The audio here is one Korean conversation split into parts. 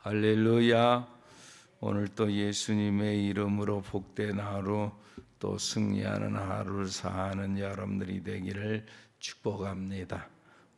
할렐루야. 오늘 또 예수님의 이름으로 복된 하루, 또 승리하는 하루를 사는 여러분들이 되기를 축복합니다.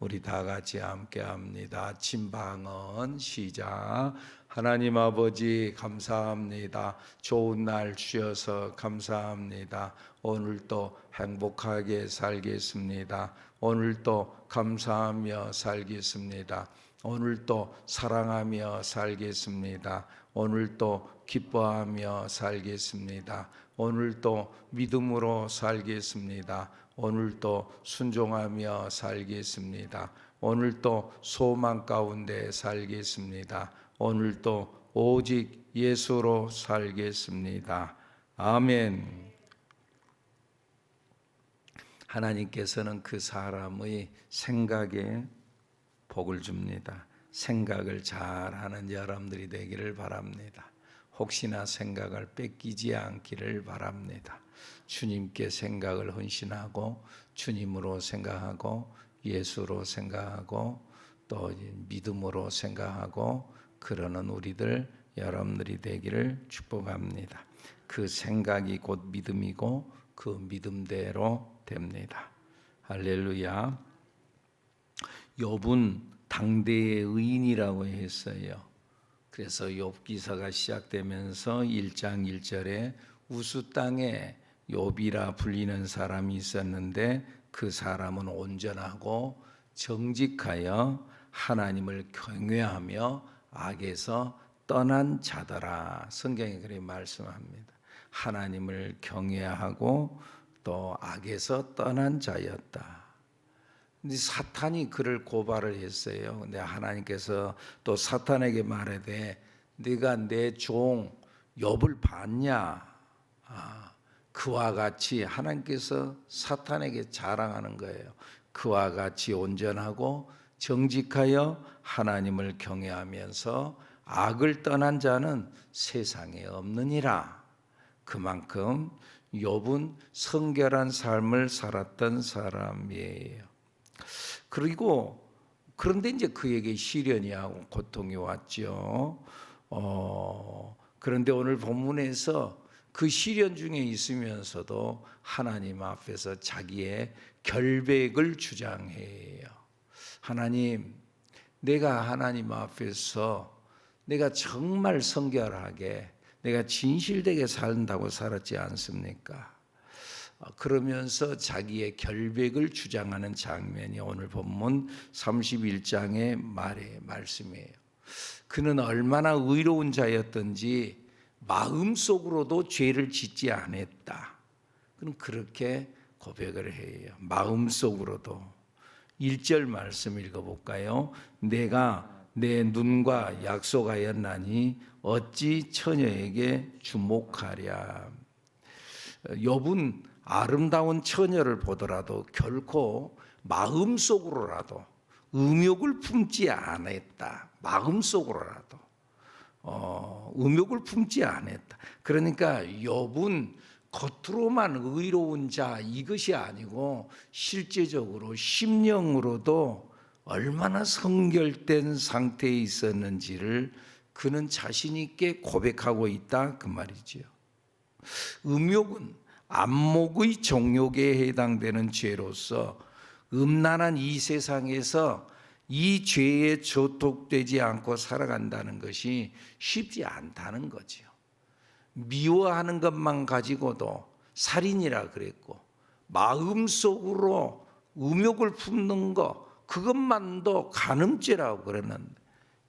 우리 다 같이 함께 합니다. 아침 방언 시작. 하나님 아버지 감사합니다. 좋은 날 주셔서 감사합니다. 오늘도 행복하게 살겠습니다. 오늘도 감사하며 살겠습니다. 오늘도 사랑하며 살겠습니다. 오늘도 기뻐하며 살겠습니다. 오늘도 믿음으로 살겠습니다. 오늘도 순종하며 살겠습니다. 오늘도 소망 가운데 살겠습니다. 오늘도 오직 예수로 살겠습니다. 아멘. 하나님께서는 그 사람의 생각에 복을 줍니다. 생각을 잘하는 여러분들이 되기를 바랍니다. 혹시나 생각을 뺏기지 않기를 바랍니다. 주님께 생각을 헌신하고 주님으로 생각하고 예수로 생각하고 또 믿음으로 생각하고 그러는 우리들 여러분들이 되기를 축복합니다. 그 생각이 곧 믿음이고 그 믿음대로 됩니다. 할렐루야. 욥은 당대의 의인이라고 했어요. 그래서 욥기서가 시작되면서 1장 1절에 우수 땅에 욥이라 불리는 사람이 있었는데 그 사람은 온전하고 정직하여 하나님을 경외하며 악에서 떠난 자더라. 성경에 그렇게 말씀합니다. 하나님을 경외하고 또 악에서 떠난 자였다. 근데 사탄이 그를 고발을 했어요. 근데 하나님께서 또 사탄에게 말하되 네가 내 종 욥을 봤냐? 그와 같이 하나님께서 사탄에게 자랑하는 거예요. 그와 같이 온전하고 정직하여 하나님을 경외하면서 악을 떠난 자는 세상에 없느니라. 그만큼 욥은 성결한 삶을 살았던 사람이에요. 그런데 이제 그에게 시련이 하고 고통이 왔죠. 그런데 오늘 본문에서 그 시련 중에 있으면서도 하나님 앞에서 자기의 결백을 주장해요. 하나님, 내가 하나님 앞에서 내가 정말 성결하게 내가 진실되게 산다고 살았지 않습니까? 그러면서 자기의 결백을 주장하는 장면이 오늘 본문 31장의 말씀이에요. 그는 얼마나 의로운 자였던지 마음속으로도 죄를 짓지 않았다. 그럼 그렇게 고백을 해요. 마음속으로도. 1절 말씀 읽어볼까요? 내가 내 눈과 약속하였나니 어찌 처녀에게 주목하랴. 욥은 아름다운 처녀를 보더라도 결코 마음속으로라도 음욕을 품지 않았다. 마음속으로라도 음욕을 품지 않았다. 그러니까 욥은 겉으로만 의로운 자 이것이 아니고 실제적으로 심령으로도 얼마나 성결된 상태에 있었는지를 그는 자신 있게 고백하고 있다 그 말이지요. 음욕은 안목의 정욕에 해당되는 죄로서 음란한 이 세상에서 이 죄에 저독되지 않고 살아간다는 것이 쉽지 않다는 거죠. 미워하는 것만 가지고도 살인이라 그랬고 마음속으로 음욕을 품는 것 그것만도 간음죄라고 그러는데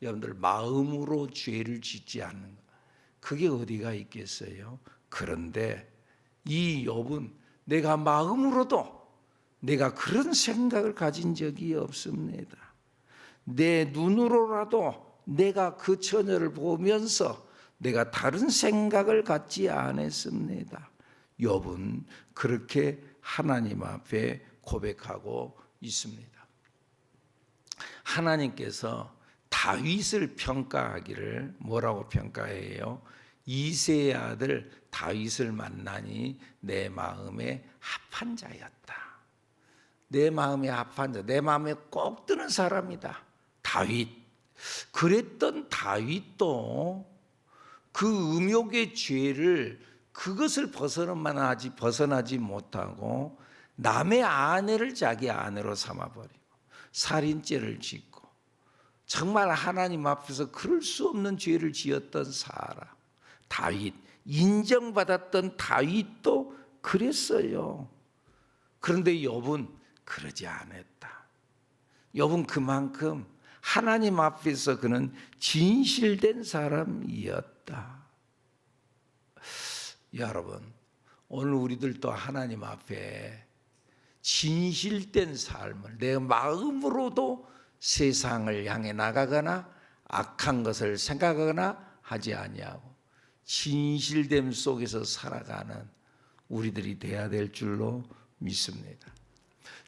여러분들 마음으로 죄를 짓지 않는 것 그게 어디가 있겠어요? 그런데 이 욥은 내가 마음으로도 내가 그런 생각을 가진 적이 없습니다. 내 눈으로라도 내가 그 처녀를 보면서 내가 다른 생각을 갖지 않았습니다. 욥은 그렇게 하나님 앞에 고백하고 있습니다. 하나님께서 다윗을 평가하기를 뭐라고 평가해요? 이새의 아들 다윗을 만나니 내 마음에 합한 자였다. 내 마음에 합한 자, 내 마음에 꼭 드는 사람이다. 다윗. 그랬던 다윗도 그 음욕의 죄를 그것을 벗어나지 못하고 남의 아내를 자기 아내로 삼아버리고 살인죄를 짓고 정말 하나님 앞에서 그럴 수 없는 죄를 지었던 사람 다윗, 인정받았던 다윗도 그랬어요. 그런데 욥은 그러지 않았다. 욥은 그만큼 하나님 앞에서 그는 진실된 사람이었다. 여러분, 오늘 우리들도 하나님 앞에 진실된 삶을 내 마음으로도 세상을 향해 나가거나 악한 것을 생각하거나 하지 아니하고 진실됨 속에서 살아가는 우리들이 돼야 될 줄로 믿습니다.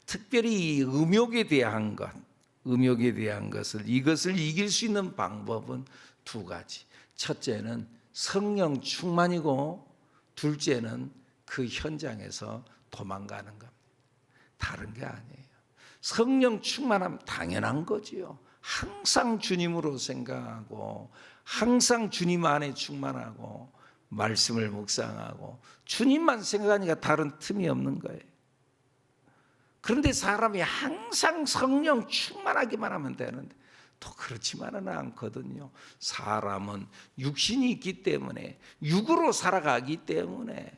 특별히 이 음욕에 대한 것을 이것을 이길 수 있는 방법은 두 가지. 첫째는 성령 충만이고 둘째는 그 현장에서 도망가는 겁니다. 다른 게 아니에요. 성령 충만하면 당연한 거지요. 항상 주님으로 생각하고 항상 주님 안에 충만하고 말씀을 묵상하고 주님만 생각하니까 다른 틈이 없는 거예요. 그런데 사람이 항상 성령 충만하기만 하면 되는데 또 그렇지만은 않거든요. 사람은 육신이 있기 때문에 육으로 살아가기 때문에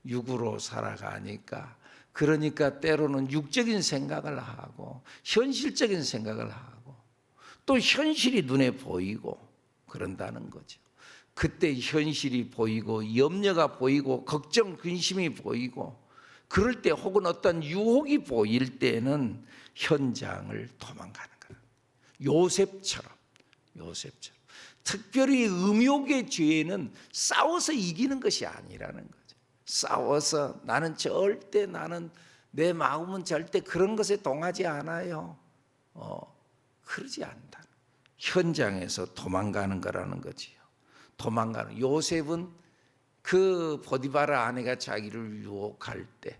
육으로 살아가니까 그러니까 때로는 육적인 생각을 하고 현실적인 생각을 하고 또 현실이 눈에 보이고 그런다는 거죠. 그때 현실이 보이고 염려가 보이고 걱정 근심이 보이고 그럴 때 혹은 어떤 유혹이 보일 때는 현장을 도망가는 거예요. 요셉처럼 특별히 음욕의 죄는 싸워서 이기는 것이 아니라는 거죠. 싸워서 나는 내 마음은 절대 그런 것에 동하지 않아요. 그러지 않다. 현장에서 도망가는 거라는 거지요. 도망가는 요셉은 그 보디바라 아내가 자기를 유혹할 때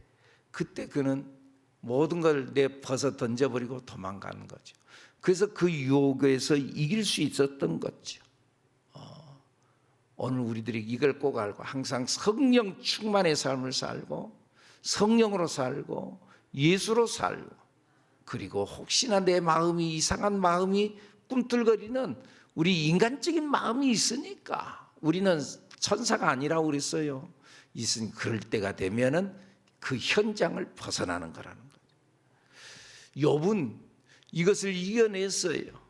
그때 그는 모든 걸 벗어 던져버리고 도망가는 거죠. 그래서 그 유혹에서 이길 수 있었던 거죠. 오늘 우리들이 이걸 꼭 알고 항상 성령 충만의 삶을 살고 성령으로 살고 예수로 살고 그리고 혹시나 내 마음이 이상한 마음이 꿈틀거리는 우리 인간적인 마음이 있으니까 우리는 천사가 아니라고 그랬어요. 그럴 때가 되면은 그 현장을 벗어나는 거라는 거죠. 욥은 이것을 이겨냈어요.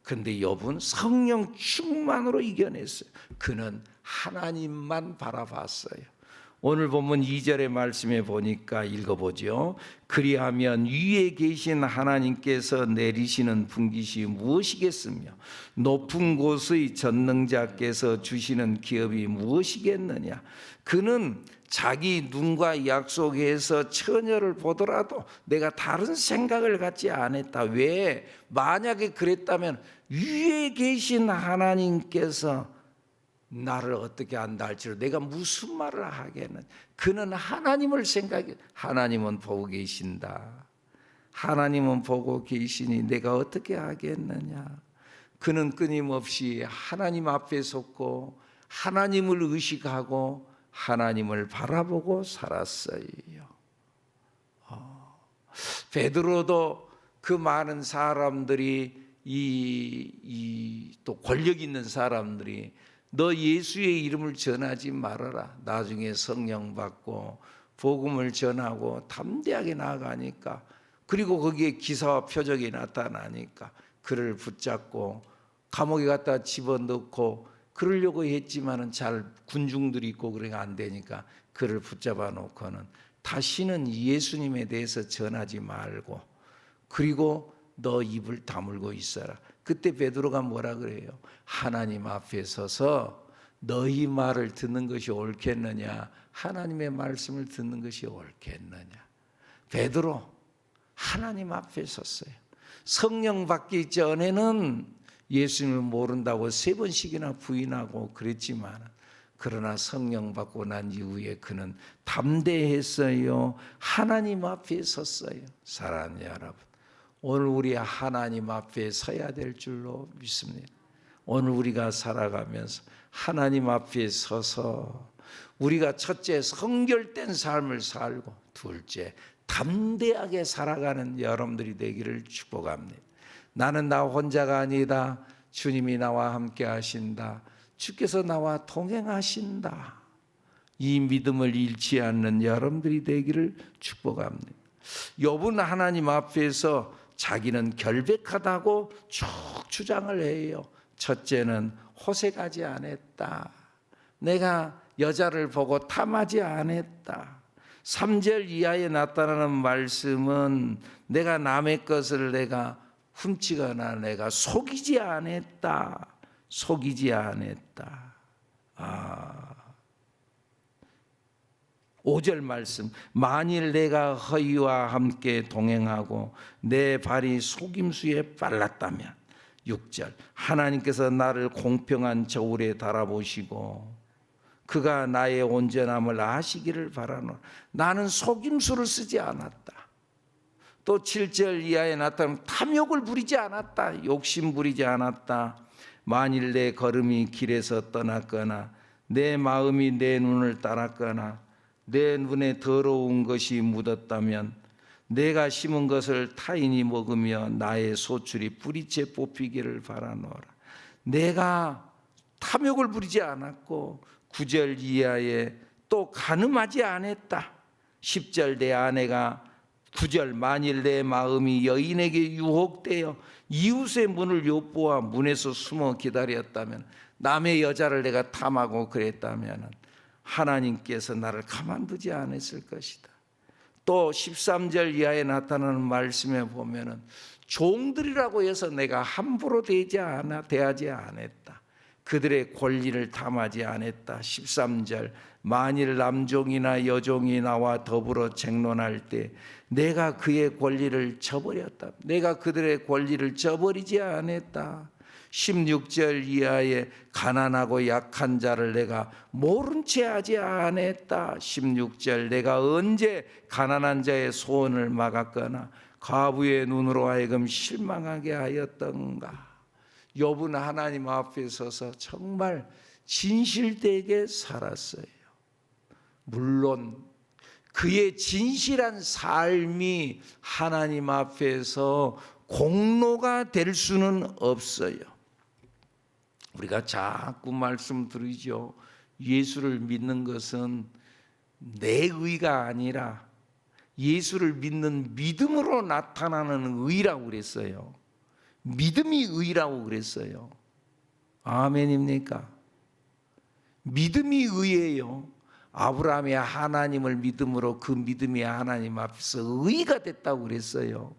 그런데 욥은 성령 충만으로 이겨냈어요. 그는 하나님만 바라봤어요. 오늘 본문 2절의 말씀에 보니까 읽어보죠. 그리하면 위에 계신 하나님께서 내리시는 분깃이 무엇이겠으며 높은 곳의 전능자께서 주시는 기업이 무엇이겠느냐. 그는 자기 눈과 약속해서 처녀를 보더라도 내가 다른 생각을 갖지 않았다. 왜? 만약에 그랬다면 위에 계신 하나님께서 나를 어떻게 한다 할지라도 내가 무슨 말을 하겠는. 그는 하나님을 생각해. 하나님은 보고 계신다. 하나님은 보고 계시니 내가 어떻게 하겠느냐. 그는 끊임없이 하나님 앞에 섰고 하나님을 의식하고 하나님을 바라보고 살았어요. 베드로도 그 많은 사람들이 또 권력 있는 사람들이 너 예수의 이름을 전하지 말아라. 나중에 성령 받고 복음을 전하고 담대하게 나아가니까 그리고 거기에 기사와 표적이 나타나니까 그를 붙잡고 감옥에 갖다 집어넣고 그러려고 했지만은 잘 군중들이 있고 그러니까 안 되니까 그를 붙잡아 놓고는 다시는 예수님에 대해서 전하지 말고 그리고 너 입을 다물고 있어라. 그때 베드로가 뭐라 그래요? 하나님 앞에 서서 너희 말을 듣는 것이 옳겠느냐 하나님의 말씀을 듣는 것이 옳겠느냐. 베드로 하나님 앞에 섰어요. 성령 받기 전에는 예수님을 모른다고 3번씩이나 부인하고 그랬지만 그러나 성령 받고 난 이후에 그는 담대했어요. 하나님 앞에 섰어요. 사랑하는 여러분, 오늘 우리 하나님 앞에 서야 될 줄로 믿습니다. 오늘 우리가 살아가면서 하나님 앞에 서서 우리가 첫째 성결된 삶을 살고, 둘째 담대하게 살아가는 여러분들이 되기를 축복합니다. 나는 나 혼자가 아니다. 주님이 나와 함께 하신다. 주께서 나와 동행하신다. 이 믿음을 잃지 않는 여러분들이 되기를 축복합니다. 욥은 하나님 앞에서 자기는 결백하다고 쭉 주장을 해요. 첫째는 호색하지 않았다. 내가 여자를 보고 탐하지 않았다. 3절 이하에 나타나는 말씀은 내가 남의 것을 내가 훔치거나 내가 속이지 않았다. 속이지 않았다. 5절 말씀, 만일 내가 허위와 함께 동행하고 내 발이 속임수에 빨랐다면. 6절, 하나님께서 나를 공평한 저울에 달아보시고 그가 나의 온전함을 아시기를 바라노라. 나는 속임수를 쓰지 않았다. 또 7절 이하에 나타나면 탐욕을 부리지 않았다. 욕심 부리지 않았다. 만일 내 걸음이 길에서 떠났거나 내 마음이 내 눈을 따랐거나 내 눈에 더러운 것이 묻었다면 내가 심은 것을 타인이 먹으며 나의 소출이 뿌리째 뽑히기를 바라노라. 내가 탐욕을 부리지 않았고 9절 이하에 또 간음하지 않았다. 10절 내 아내가 9절 만일 내 마음이 여인에게 유혹되어 이웃의 문을 엿보아 문에서 숨어 기다렸다면, 남의 여자를 내가 탐하고 그랬다면 하나님께서 나를 가만두지 않았을 것이다. 또 13절 이하에 나타나는 말씀에 보면은 종들이라고 해서 내가 함부로 대하지 않았다. 그들의 권리를 탐하지 않았다. 13절 만일 남종이나 여종이 나와 더불어 쟁론할 때 내가 그의 권리를 저버렸다. 내가 그들의 권리를 저버리지 않았다. 16절 이하에 가난하고 약한 자를 내가 모른 채 하지 않았다. 16절 내가 언제 가난한 자의 소원을 막았거나 과부의 눈으로 하여금 실망하게 하였던가. 욥은 하나님 앞에 서서 정말 진실되게 살았어요. 물론 그의 진실한 삶이 하나님 앞에서 공로가 될 수는 없어요. 우리가 자꾸 말씀드리죠. 예수를 믿는 것은 내 의가 아니라 예수를 믿는 믿음으로 나타나는 의라고 그랬어요. 믿음이 의라고 그랬어요. 아멘입니까? 믿음이 의예요. 아브라함이 하나님을 믿음으로 그 믿음이 하나님 앞에서 의가 됐다고 그랬어요.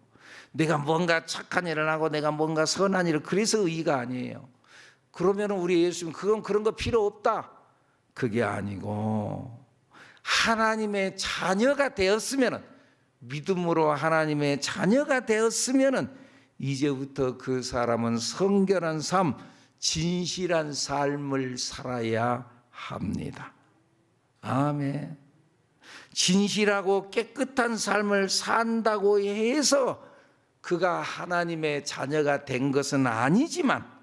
내가 뭔가 착한 일을 하고 내가 뭔가 선한 일을 그래서 의가 아니에요. 그러면 우리 예수님 그런 거 필요 없다. 그게 아니고 하나님의 자녀가 되었으면, 믿음으로 하나님의 자녀가 되었으면 이제부터 그 사람은 성결한 삶, 진실한 삶을 살아야 합니다. 아멘. 진실하고 깨끗한 삶을 산다고 해서 그가 하나님의 자녀가 된 것은 아니지만,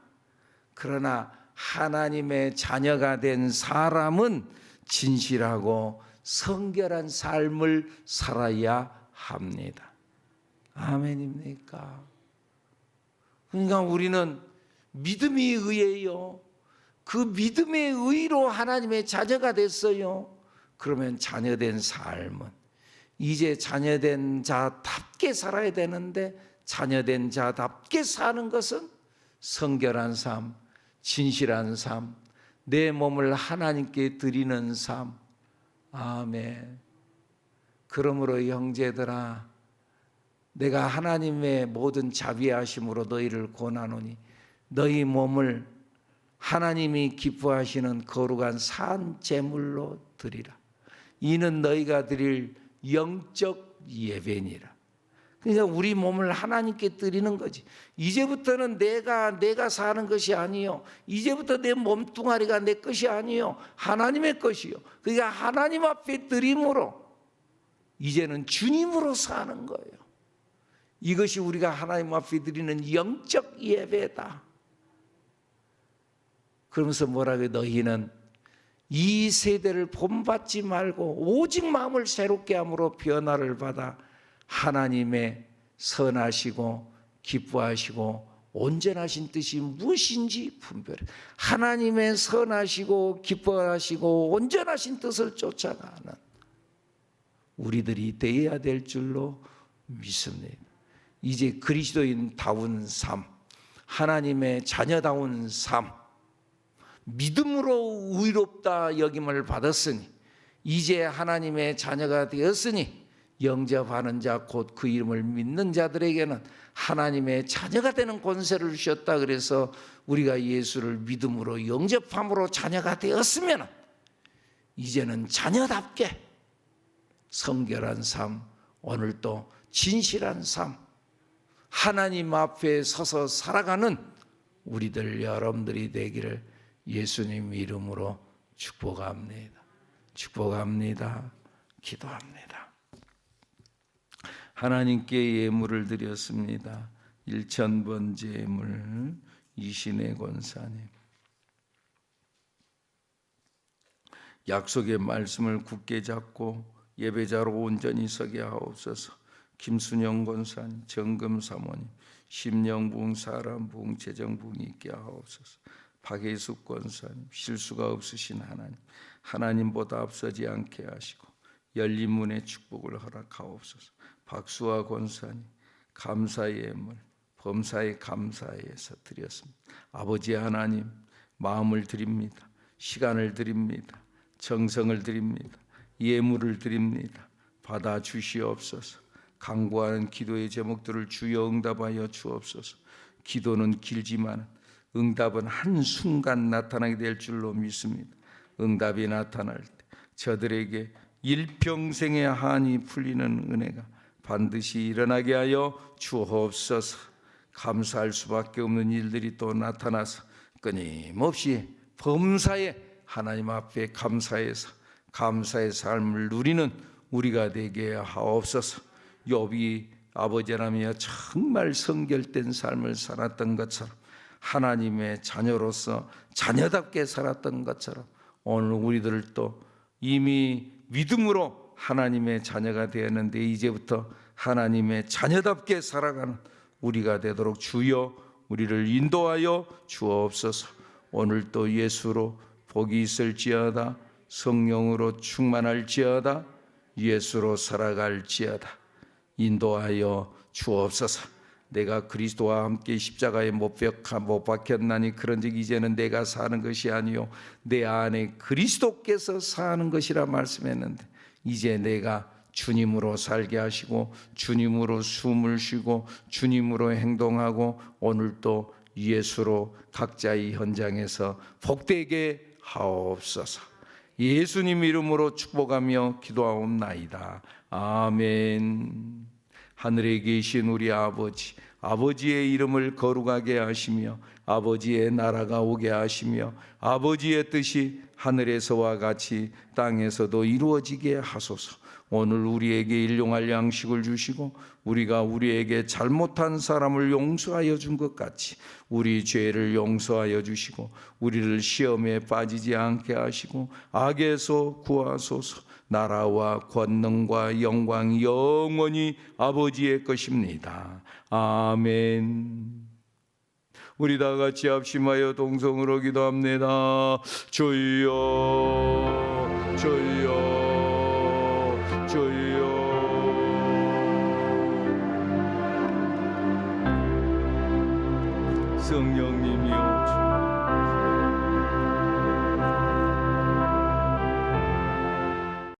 그러나 하나님의 자녀가 된 사람은 진실하고 성결한 삶을 살아야 합니다. 아멘입니까? 그러니까 우리는 믿음이 의예요. 그 믿음의 의로 하나님의 자녀가 됐어요. 그러면 자녀된 삶은 이제 자녀된 자답게 살아야 되는데, 자녀된 자답게 사는 것은 성결한 삶, 진실한 삶, 내 몸을 하나님께 드리는 삶. 아멘. 그러므로 형제들아, 내가 하나님의 모든 자비하심으로 너희를 권하노니 너희 몸을 하나님이 기뻐하시는 거룩한 산 제물로 드리라. 이는 너희가 드릴 영적 예배니라. 그러니까 우리 몸을 하나님께 드리는 거지. 이제부터는 내가 사는 것이 아니요, 이제부터 내 몸뚱아리가 내 것이 아니요, 하나님의 것이요. 그러니까 하나님 앞에 드림으로 이제는 주님으로 사는 거예요. 이것이 우리가 하나님 앞에 드리는 영적 예배다. 그러면서 뭐라고 해요? 너희는 이 세대를 본받지 말고 오직 마음을 새롭게 함으로 변화를 받아 하나님의 선하시고 기뻐하시고 온전하신 뜻이 무엇인지 분별해. 하나님의 선하시고 기뻐하시고 온전하신 뜻을 쫓아가는 우리들이 되어야 될 줄로 믿습니다. 이제 그리스도인다운 삶, 하나님의 자녀다운 삶, 믿음으로 의롭다 여김을 받았으니 이제 하나님의 자녀가 되었으니 영접하는 자 곧 그 이름을 믿는 자들에게는 하나님의 자녀가 되는 권세를 주셨다. 그래서 우리가 예수를 믿음으로 영접함으로 자녀가 되었으면 이제는 자녀답게 성결한 삶, 오늘도 진실한 삶, 하나님 앞에 서서 살아가는 우리들 여러분들이 되기를 예수님 이름으로 축복합니다. 축복합니다. 기도합니다. 하나님께 예물을 드렸습니다. 1000번째 예물 이신의 권사님, 약속의 말씀을 굳게 잡고 예배자로 온전히 서게 하옵소서. 김순영 권사님, 정금 사모님, 심령부흥, 사람부흥, 재정부흥 있게 하옵소서. 박혜숙 권사님, 실수가 없으신 하나님, 하나님보다 앞서지 않게 하시고 열린 문의 축복을 허락하옵소서. 박수아 권사님, 감사의 예물, 범사의 감사에서 드렸습니다. 아버지 하나님, 마음을 드립니다. 시간을 드립니다. 정성을 드립니다. 예물을 드립니다. 받아 주시옵소서. 간구하는 기도의 제목들을 주여 응답하여 주옵소서. 기도는 길지만 응답은 한순간 나타나게 될 줄로 믿습니다. 응답이 나타날 때 저들에게 일평생의 한이 풀리는 은혜가 반드시 일어나게 하여 주옵소서. 감사할 수밖에 없는 일들이 또 나타나서 끊임없이 범사에 하나님 앞에 감사해서 감사의 삶을 누리는 우리가 되게 하옵소서. 욥이 아버지라며 정말 성결된 삶을 살았던 것처럼 하나님의 자녀로서 자녀답게 살았던 것처럼 오늘 우리들도 이미 믿음으로 하나님의 자녀가 되었는데 이제부터 하나님의 자녀답게 살아가는 우리가 되도록 주여 우리를 인도하여 주옵소서. 오늘도 예수로 복이 있을지어다, 성령으로 충만할지어다, 예수로 살아갈지어다 인도하여 주옵소서. 내가 그리스도와 함께 십자가에 못 박혔나니 그런즉 이제는 내가 사는 것이 아니요 내 안에 그리스도께서 사는 것이라 말씀했는데 이제 내가 주님으로 살게 하시고 주님으로 숨을 쉬고 주님으로 행동하고 오늘도 예수로 각자의 현장에서 복되게 하옵소서. 예수님 이름으로 축복하며 기도하옵나이다. 아멘. 하늘에 계신 우리 아버지, 아버지의 이름을 거룩하게 하시며 아버지의 나라가 오게 하시며 아버지의 뜻이 하늘에서와 같이 땅에서도 이루어지게 하소서. 오늘 우리에게 일용할 양식을 주시고 우리가 우리에게 잘못한 사람을 용서하여 준 것 같이 우리 죄를 용서하여 주시고 우리를 시험에 빠지지 않게 하시고 악에서 구하소서. 나라와 권능과 영광 영원히 아버지의 것입니다. 아멘. 우리 다 같이 합심하여 동성으로 기도합니다. 주여 주여 주여. 성령님이여